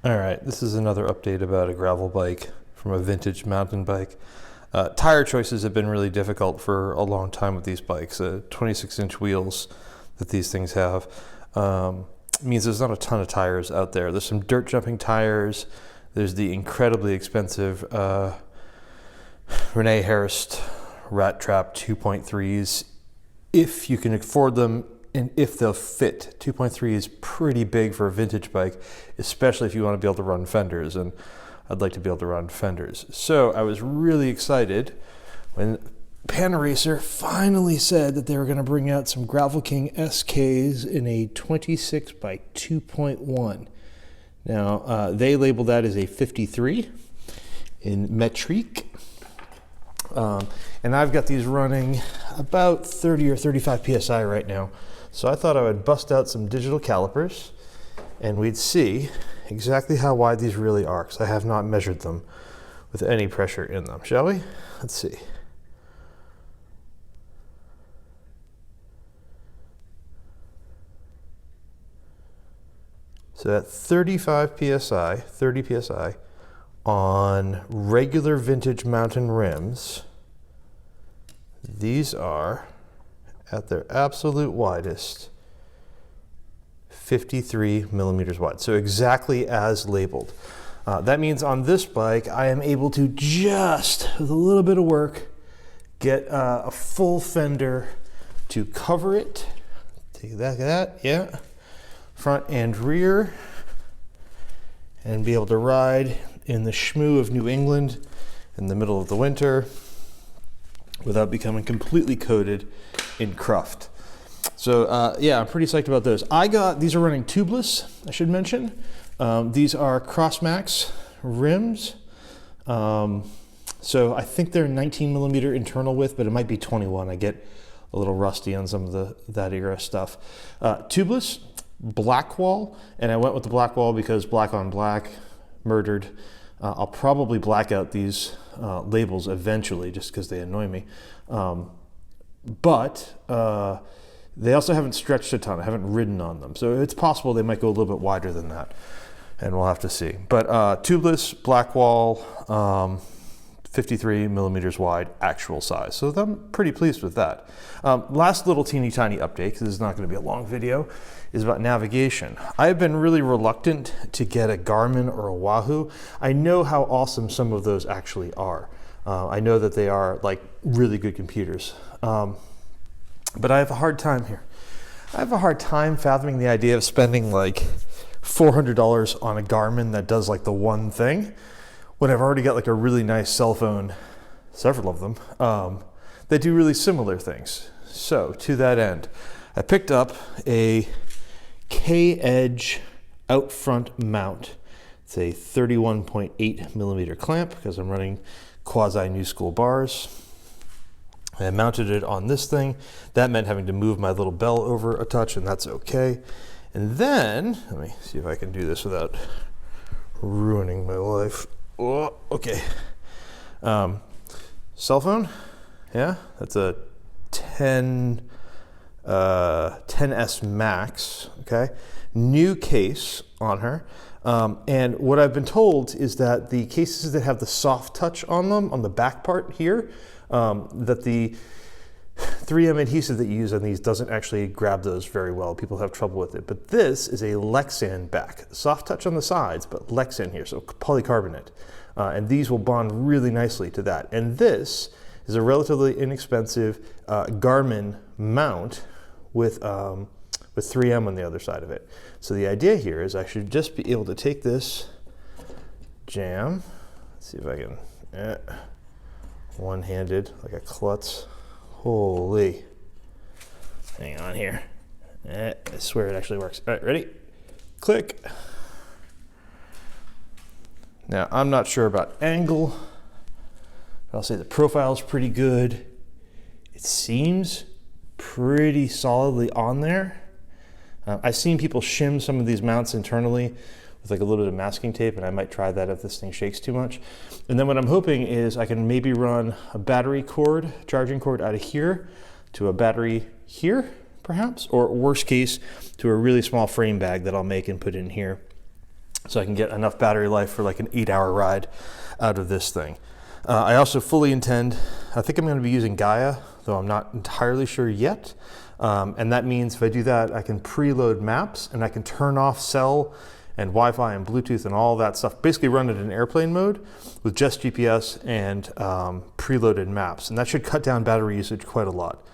All right, this is another update about a gravel bike from a vintage mountain bike. Tire choices have been really difficult for a long time with these bikes. 26-inch wheels that these things have means there's not a ton of tires out there. There's some dirt jumping tires. There's the incredibly expensive Rene Harris Rat Trap 2.3s, if you can afford them and if they'll fit. 2.3 is pretty big for a vintage bike, especially if you want to be able to run fenders, and I'd like to be able to run fenders. So I was really excited when Panaracer finally said that they were going to bring out some GravelKing SKs in a 26 by 2.1. Now, they labeled that as a 53 in metric. And I've got these running about 30 or 35 PSI right now. So I thought I would bust out some digital calipers and we'd see exactly how wide these really are, because I have not measured them with any pressure in them. Shall we? Let's see. So at 35 PSI, 30 PSI, on regular vintage mountain rims, these are, at their absolute widest, 53 millimeters wide. So exactly as labeled. That means on this bike, I am able to just, with a little bit of work, get a full fender to cover it. Take that, yeah. Front and rear, and be able to ride in the schmoo of New England in the middle of the winter without becoming completely coated in cruft. So yeah, I'm pretty psyched about those. These are running tubeless, I should mention. These are Crossmax rims. So I think they're 19 millimeter internal width, but it might be 21. I get a little rusty on some of that era stuff. Tubeless, black wall, and I went with the black wall because black on black, murdered. I'll probably black out these labels eventually just because they annoy me. But they also haven't stretched a ton. I haven't ridden on them. So it's possible they might go a little bit wider than that, and we'll have to see. But tubeless, black wall, 53 millimeters wide, actual size. So I'm pretty pleased with that. Last little teeny tiny update, because this is not going to be a long video, is about navigation. I've been really reluctant to get a Garmin or a Wahoo. I know how awesome some of those actually are. I know that they are like really good computers. But I have a hard time here. I have a hard time fathoming the idea of spending like $400 on a Garmin that does like the one thing, when I've already got like a really nice cell phone, several of them, that do really similar things. So to that end, I picked up a K-Edge out front mount. It's a 31.8 millimeter clamp because I'm running quasi new school bars. I mounted it on this thing. That meant having to move my little bell over a touch, and that's okay. And then, let me see if I can do this without ruining my life. Oh, okay. Cell phone, yeah, that's a 10S Max, okay? New case on her. And what I've been told is that the cases that have the soft touch on them, on the back part here, that the 3M adhesive that you use on these doesn't actually grab those very well. People have trouble with it. But this is a Lexan back. Soft touch on the sides, but Lexan here, so polycarbonate. And these will bond really nicely to that. And this is a relatively inexpensive Garmin mount with 3M on the other side of it. So the idea here is I should just be able to take this jam. Let's see if I can, one-handed, like a klutz. Holy. Hang on here. I swear it actually works. All right, ready? Click. Now, I'm not sure about angle, but I'll say the profile's pretty good. It seems pretty solidly on there. I've seen people shim some of these mounts internally with like a little bit of masking tape, and I might try that if this thing shakes too much. And then what I'm hoping is I can maybe run a battery cord, charging cord out of here to a battery here, perhaps, or worst case, to a really small frame bag that I'll make and put in here. so I can get enough battery life for like an 8-hour ride out of this thing. I also fully intend, I think I'm going to be using Gaia, though I'm not entirely sure yet. And that means if I do that, I can preload maps and I can turn off cell and Wi-Fi and Bluetooth and all that stuff. Basically run it in airplane mode with just GPS and preloaded maps. And that should cut down battery usage quite a lot.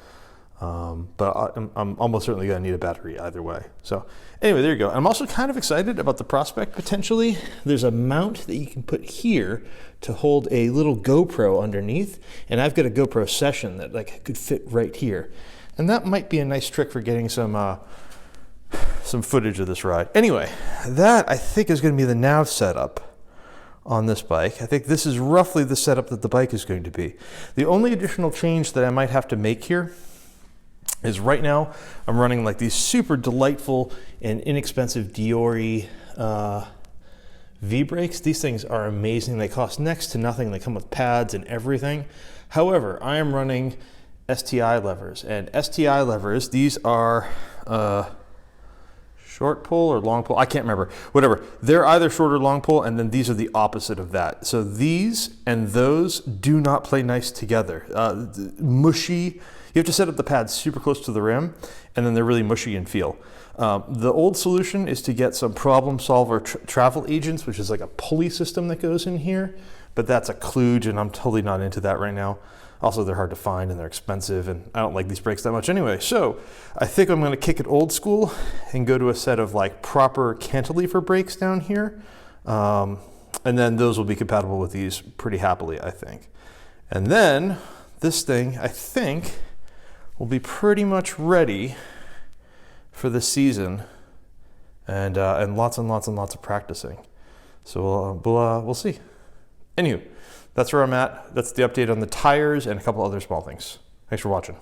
But I'm almost certainly going to need a battery either way. So anyway, there you go. I'm also kind of excited about the prospect potentially. There's a mount that you can put here to hold a little GoPro underneath. And I've got a GoPro Session that like could fit right here. And that might be a nice trick for getting some footage of this ride. Anyway, that I think is going to be the nav setup on this bike. I think this is roughly the setup that the bike is going to be. The only additional change that I might have to make here is right now I'm running like these super delightful and inexpensive Diori V-brakes. These things are amazing. They cost next to nothing. They come with pads and everything. However, I am running STI levers, and STI levers, these are short pull or long pull, I can't remember, whatever. They're either short or long pull, and then these are the opposite of that. So these and those do not play nice together. Mushy, you have to set up the pads super close to the rim, and then they're really mushy in feel. The old solution is to get some problem solver travel agents, which is like a pulley system that goes in here, but that's a kludge, and I'm totally not into that right now. Also, they're hard to find and they're expensive, and I don't like these brakes that much anyway. So I think I'm going to kick it old school and go to a set of like proper cantilever brakes down here. And then those will be compatible with these pretty happily, I think. And then this thing, I think, will be pretty much ready for the season and lots and lots and lots of practicing. So we'll see. Anywho, that's where I'm at. That's the update on the tires and a couple other small things. Thanks for watching.